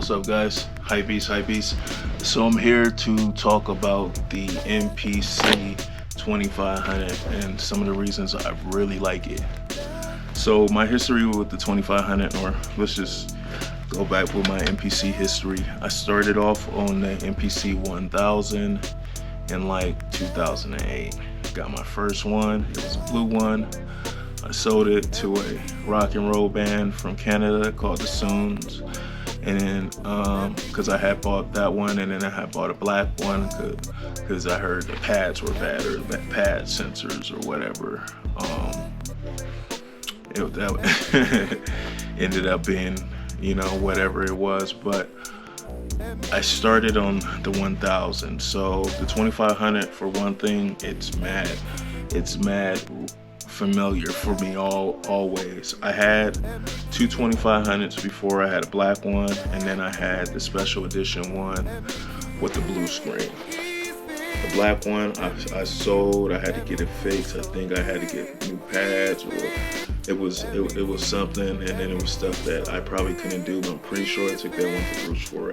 What's up, guys? Hypebeast. So I'm here to talk about the MPC 2500 and some of the reasons I really like it. So my history with the 2500, or let's just go back with my MPC history. I started off on the MPC 1000 in like 2008. Got my first one. It was a blue one. I sold it to a rock and roll band from Canada called the Soons. And then, cause I had bought that one, and then I had bought a black one, cause I heard the pads were bad, or the pad sensors or whatever. That ended up being, whatever it was. But I started on the 1000. So the 2500, for one thing, it's mad familiar for me always. I had two 2500s before. I had a black one, and then I had the special edition one with the blue screen. The black one I sold. I had to get it fixed. I think I had to get new pads, or it was something, and then it was stuff that I probably couldn't do, but I'm pretty sure I took that one to Bruce for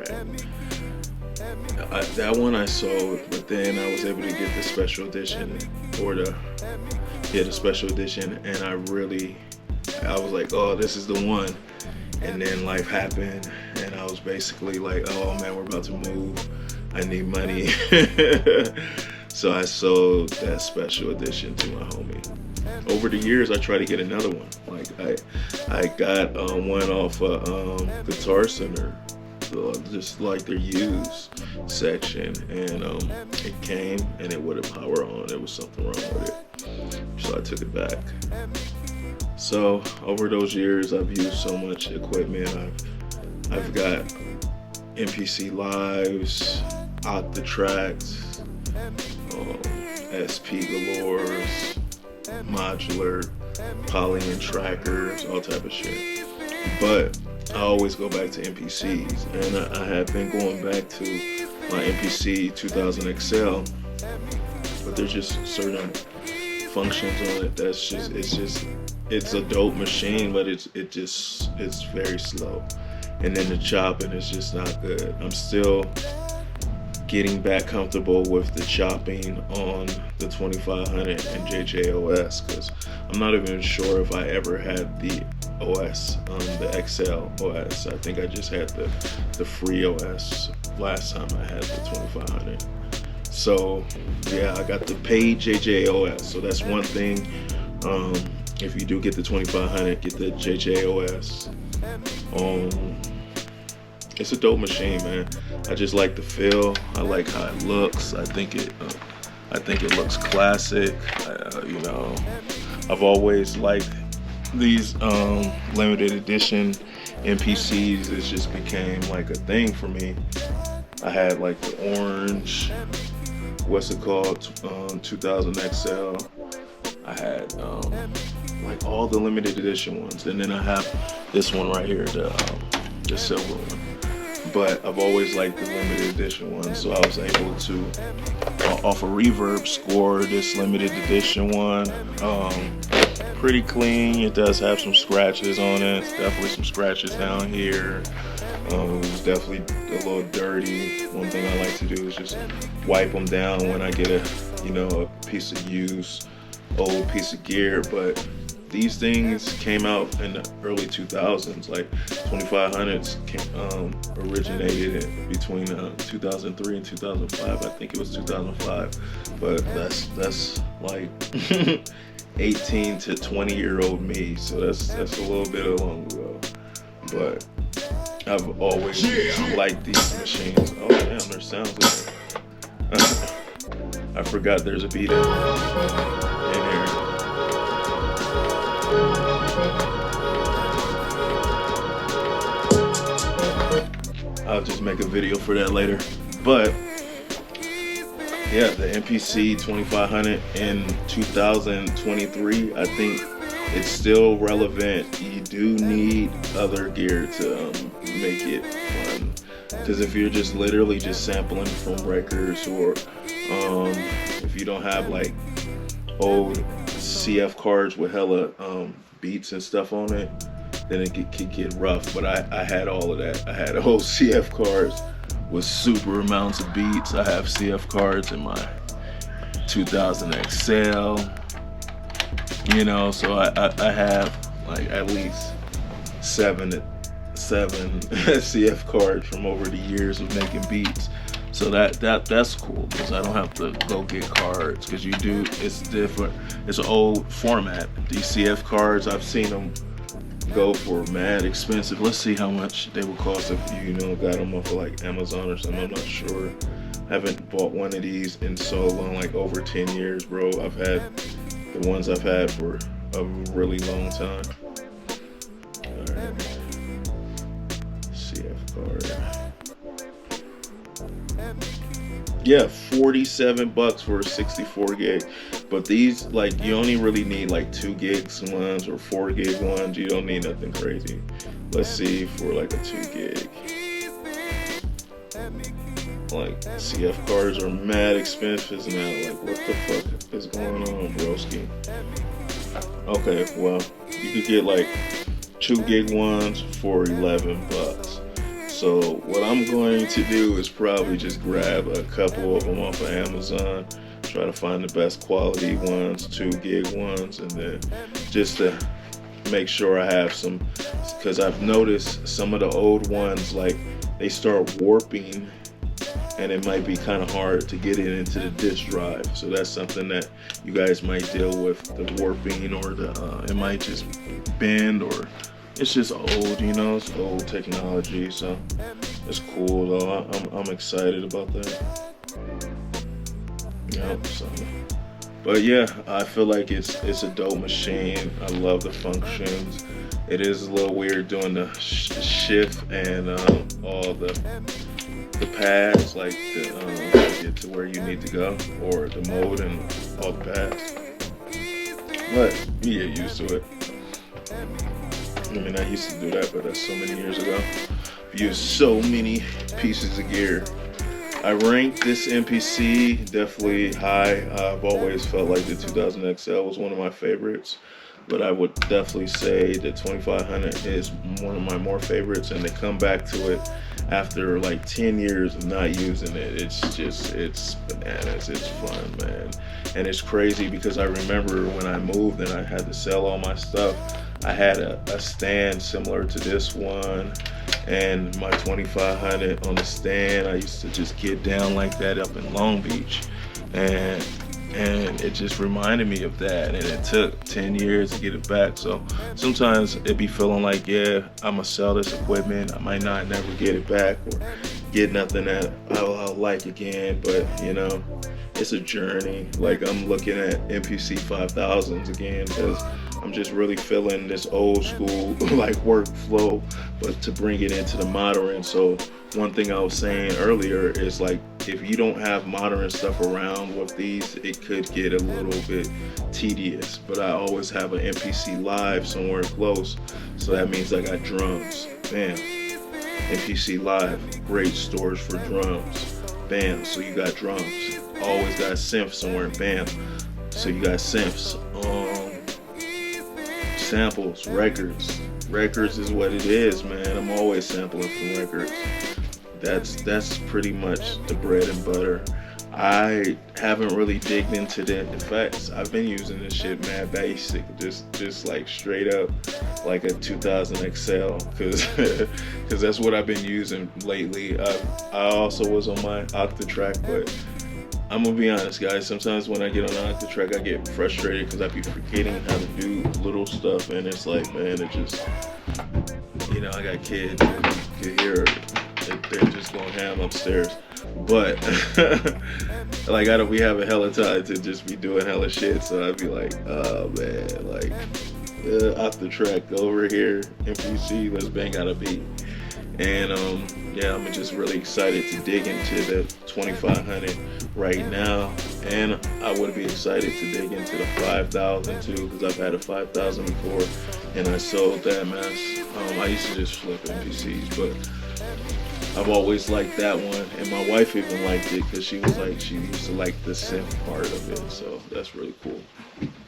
that one I sold, but then I was able to get the special edition, or the special edition, and I was like, oh, this is the one. And then life happened, and I was basically like, oh man, we're about to move, I need money. So I sold that special edition to my homie. Over the years, I tried to get another one. Like I got one off Guitar Center, just like their used section, and it came and it wouldn't power on. There was something wrong with it, so I took it back. So over those years, I've used so much equipment. I've got MPC Lives, Octatracks, SP Galores, modular, poly and trackers, all type of shit. But I always go back to MPCs, and I have been going back to my MPC 2000 XL, but there's just certain functions on it it's a dope machine, but it's very slow, and then the chopping is just not good. I'm still getting back comfortable with the chopping on the 2500 and JJOS, because I'm not even sure if I ever had the OS, the XL OS. I think I just had the free OS last time I had the 2500. So yeah, I got the paid JJOS. So that's one thing. If you do get the 2500, get the JJOS. It's a dope machine, man. I just like the feel. I like how it looks. I think it looks classic. I've always liked these limited edition MPCs. It just became like a thing for me. I had like the orange, what's it called, 2000 XL. I had like all the limited edition ones, and then I have this one right here, the silver one. But I've always liked the limited edition one, so I was able to, off a reverb, score this limited edition one. Pretty clean. It does have some scratches on it. Definitely some scratches down here. It was definitely a little dirty. One thing I like to do is just wipe them down when I get a piece of used, old piece of gear. But these things came out in the early 2000s. Like 2500s originated between 2003 and 2005. I think it was 2005. But that's like 18 to 20-year-old me. So that's a little bit long ago. But I've always liked these machines. Oh damn, there's sounds in there. I forgot there's a beat in here. I'll just make a video for that later. But yeah, the MPC 2500 in 2023, I think it's still relevant. You do need other gear to make it fun. Because if you're just literally just sampling from records, or if you don't have like old CF cards with hella beats and stuff on it, then it could get rough. But I had all of that. I had whole CF cards with super amounts of beats. I have CF cards in my 2000 XL, you know, so I have like at least seven CF cards from over the years of making beats. So that's cool, because I don't have to go get cards, because it's different. It's an old format. These CF cards, I've seen them go for mad expensive. Let's see how much they would cost if you got them off of like Amazon or something. I'm not sure. I haven't bought one of these in so long, like over 10 years, bro. I've had the ones I've had for a really long time. Alright. CF card. Yeah, $47 for a 64 gig. But these, like, you only really need like 2 gigs ones or 4 gig ones. You don't need nothing crazy. Let's see for like a 2 gig. Like, CF cards are mad expensive now. Like, what the fuck is going on, broski? Okay, well, you could get like 2 gig ones for $11. So what I'm going to do is probably just grab a couple of them off of Amazon, try to find the best quality ones, 2 gig ones, and then just to make sure I have some, because I've noticed some of the old ones, like, they start warping, and it might be kind of hard to get it into the disk drive. So that's something that you guys might deal with, the warping, or it might just bend, or it's just old, it's old technology. So it's cool though. I'm excited about that. Yep. So, but yeah, I feel like it's a dope machine. I love the functions. It is a little weird doing the shift and all the pads, like to get to where you need to go, or the mode and all the pads. But you get used to it. I mean, I used to do that, but that's so many years ago. I've used so many pieces of gear. I rank this MPC definitely high. I've always felt like the 2000 XL was one of my favorites, but I would definitely say the 2500 is one of my more favorites, and to come back to it after like 10 years of not using it, it's bananas. It's fun, man. And it's crazy because I remember when I moved and I had to sell all my stuff, I had a stand similar to this one, and my 2500 on the stand, I used to just get down like that up in Long Beach, and it just reminded me of that, and it took 10 years to get it back. So sometimes it be feeling like, yeah, I'm gonna sell this equipment, I might not never get it back or get nothing that I'll like again, but it's a journey. Like, I'm looking at MPC 5000s again because I'm just really feeling this old school like workflow, but to bring it into the modern. So one thing I was saying earlier is, like, if you don't have modern stuff around with these, it could get a little bit tedious. But I always have an MPC Live somewhere close, so that means I got drums. Bam. MPC Live, great storage for drums. Bam. So you got drums. Always got synths somewhere. Bam. So you got synths. Samples, records is what it is, man. I'm always sampling from records. That's pretty much the bread and butter. I haven't really digged into the effects. I've been using this shit mad basic, just like straight up like a 2000 XL, because that's what I've been using lately. I also was on my Octatrack, but I'm gonna be honest, guys, sometimes when I get on the Octatrack, I get frustrated because I be forgetting how to do little stuff, and it's like, man, it just, I got kids, you can hear they're just going ham upstairs. But like, we have a hella time to just be doing hella shit, so I'd be like, oh man, like, Octatrack over here, MPC, let's bang out a beat. And yeah, I'm just really excited to dig into the 2500 right now, and I would be excited to dig into the 5000 too, because I've had a 5000 before and I sold that mess. I used to just flip MPCs, but I've always liked that one, and my wife even liked it because she used to like the synth part of it. So that's really cool.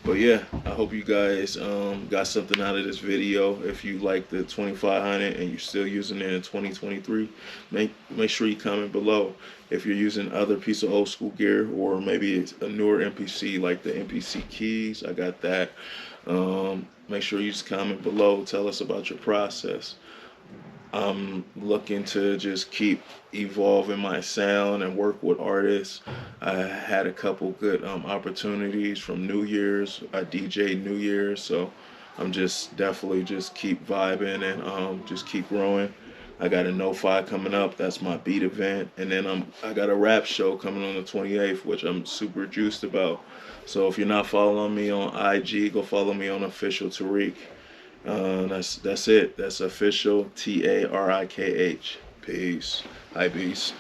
But yeah, I hope you guys got something out of this video. If you like the 2500 and you're still using it in 2023, make sure you comment below. If you're using other piece of old school gear, or maybe it's a newer MPC like the MPC keys, I got that. Make sure you just comment below. Tell us about your process. I'm looking to just keep evolving my sound and work with artists. I had a couple good opportunities from New Year's. I DJ New Year's, so I'm just definitely just keep vibing and just keep growing. I got a No-Fi coming up. That's my beat event, and then I got a rap show coming on the 28th, which I'm super juiced about. So if you're not following me on IG, go follow me on Official Tariq. That's it. That's official TARIKH. Peace. Hi, beast.